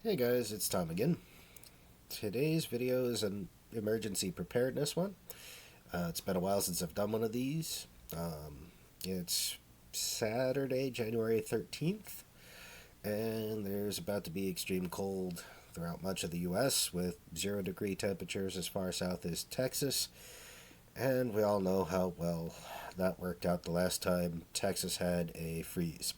Hey guys, it's Tom again. Today's video is an emergency preparedness one. It's been a while since I've done one of these. It's Saturday, January 13th, and there's about to be extreme cold throughout much of the US with 0 degree temperatures as far south as Texas. And we all know how well that worked out the last time Texas had a freeze.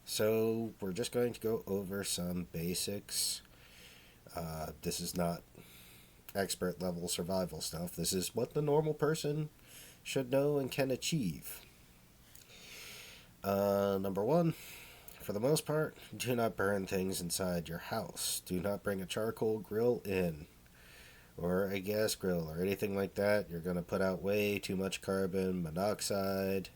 So we're just going to go over some basics. This is not expert level survival stuff. This is what the normal person should know and can achieve. Number one, for the most part, do not burn things inside your house. Do not bring a charcoal grill in, or a gas grill, or anything like that. You're going to put out way too much carbon monoxide,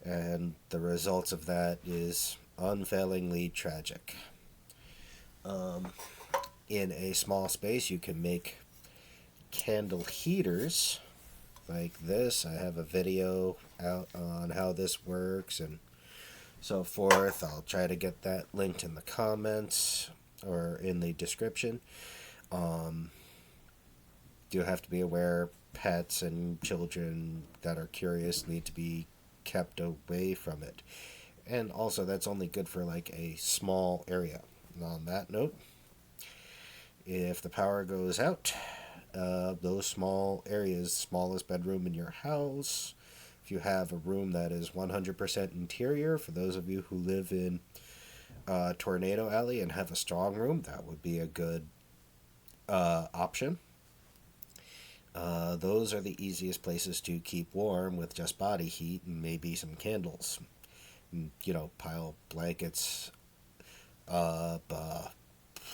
and the results of that is unfailingly tragic. In a small space, you can make candle heaters like this. I have a video out on how this works and so forth. I'll try to get that linked in the comments or in the description. You have to be aware pets and children that are curious need to be kept away from it. And also, that's only good for like a small area. And on that note, if the power goes out, those small areas, smallest bedroom in your house, if you have a room that is 100% interior, for those of you who live in Tornado Alley and have a strong room, that would be a good option. Those are the easiest places to keep warm with just body heat and maybe some candles. And, pile blankets up,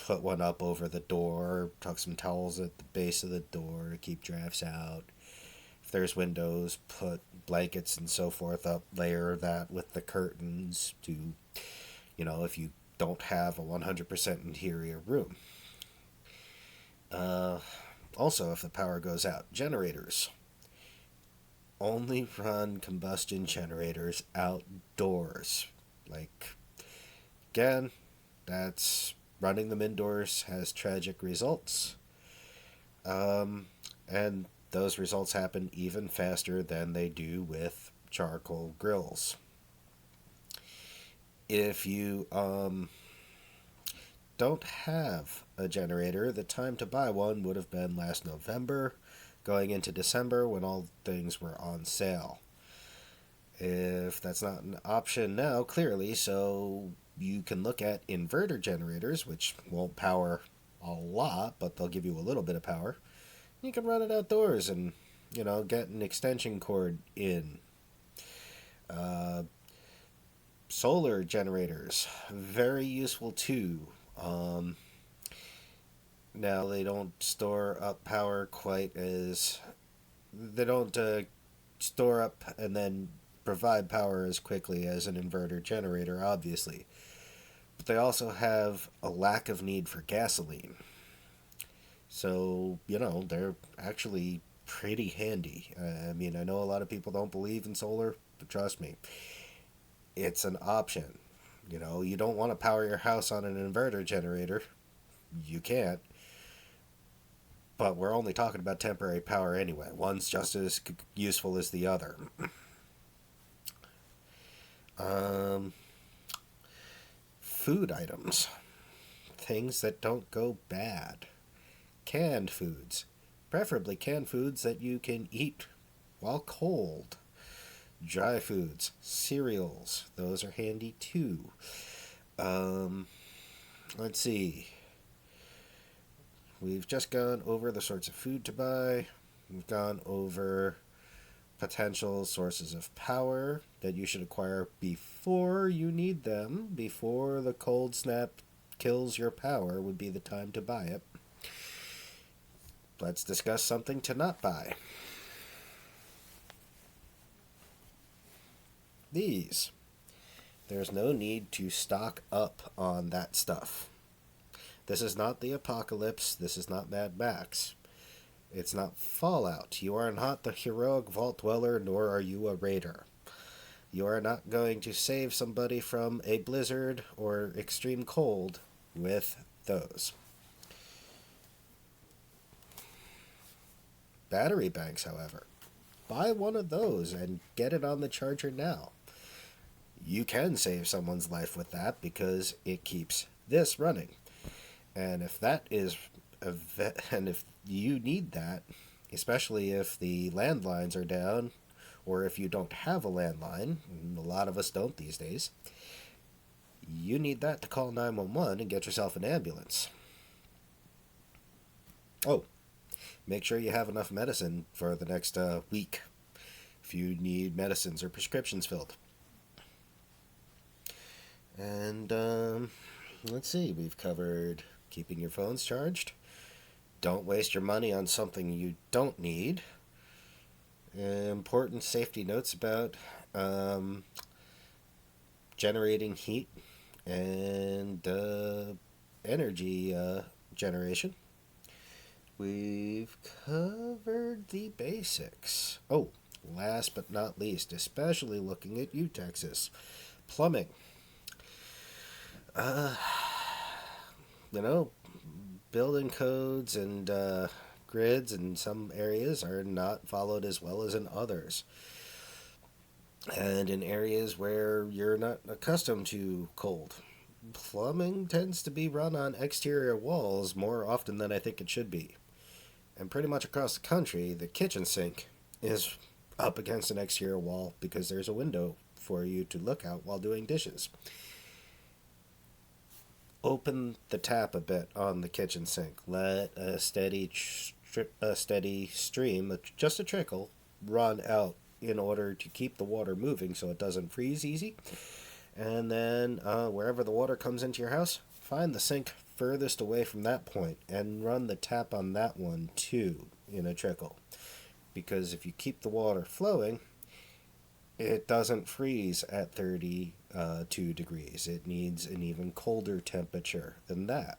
put one up over the door, tuck some towels at the base of the door to keep drafts out. If there's windows, put blankets and so forth up, layer that with the curtains to, if you don't have a 100% interior room. Also, if the power goes out, generators. Only run combustion generators outdoors. Again, that's running them indoors has tragic results. And those results happen even faster than they do with charcoal grills. If you don't have a generator, the time to buy one would have been last November, going into December when all things were on sale. If that's not an option now, clearly, so you can look at inverter generators, which won't power a lot, but they'll give you a little bit of power. You can run it outdoors and, get an extension cord in. Solar generators, very useful too. Now they don't store up power quite as they don't store up and then provide power as quickly as an inverter generator, obviously. But they also have a lack of need for gasoline. So, they're actually pretty handy. I know a lot of people don't believe in solar, but trust me, it's an option. You don't want to power your house on an inverter generator. You can't. But we're only talking about temporary power anyway. One's just as useful as the other. Food items. Things that don't go bad. Canned foods. Preferably canned foods that you can eat while cold. Dry foods. Cereals. Those are handy too. Let's see. We've just gone over the sorts of food to buy. We've gone over potential sources of power that you should acquire before you need them, before the cold snap kills your power would be the time to buy it. Let's discuss something to not buy. These. There's no need to stock up on that stuff. This is not the apocalypse. This is not Mad Max. It's not Fallout. You are not the heroic vault dweller, nor are you a raider. You are not going to save somebody from a blizzard or extreme cold with those. Battery banks, however, buy one of those and get it on the charger now. You can save someone's life with that because it keeps this running. And if that is and if you need that, especially if the landlines are down or if you don't have a landline, and a lot of us don't these days, you need that to call 911 and get yourself an ambulance. Oh, make sure you have enough medicine for the next week if you need medicines or prescriptions filled. And let's see, we've covered keeping your phones charged. Don't waste your money on something you don't need. Important safety notes about generating heat and energy generation. We've covered the basics. Oh, last but not least, especially looking at you, Texas, plumbing. You know, building codes and grids in some areas are not followed as well as in others. And in areas where you're not accustomed to cold, plumbing tends to be run on exterior walls more often than I think it should be. And pretty much across the country, the kitchen sink is up against an exterior wall because there's a window for you to look out while doing dishes. Open the tap a bit on the kitchen sink. Let a steady stream, just a trickle, run out in order to keep the water moving so it doesn't freeze easy. And then wherever the water comes into your house, find the sink furthest away from that point and run the tap on that one too in a trickle. Because if you keep the water flowing, it doesn't freeze at 32 degrees. It needs an even colder temperature than that.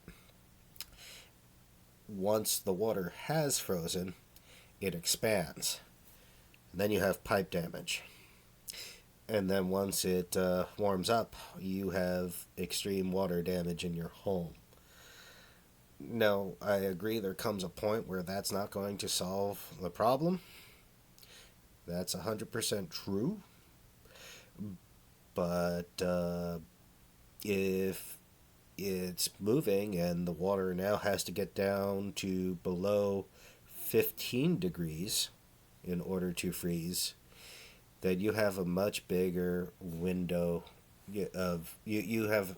Once the water has frozen, it expands. And then you have pipe damage. And then once it warms up, you have extreme water damage in your home. Now, I agree there comes a point where that's not going to solve the problem. That's 100% true. But if it's moving and the water now has to get down to below 15 degrees in order to freeze, then you have a much bigger window of you have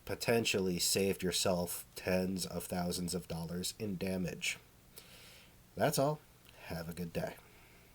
potentially saved yourself tens of thousands of dollars in damage. That's all. Have a good day.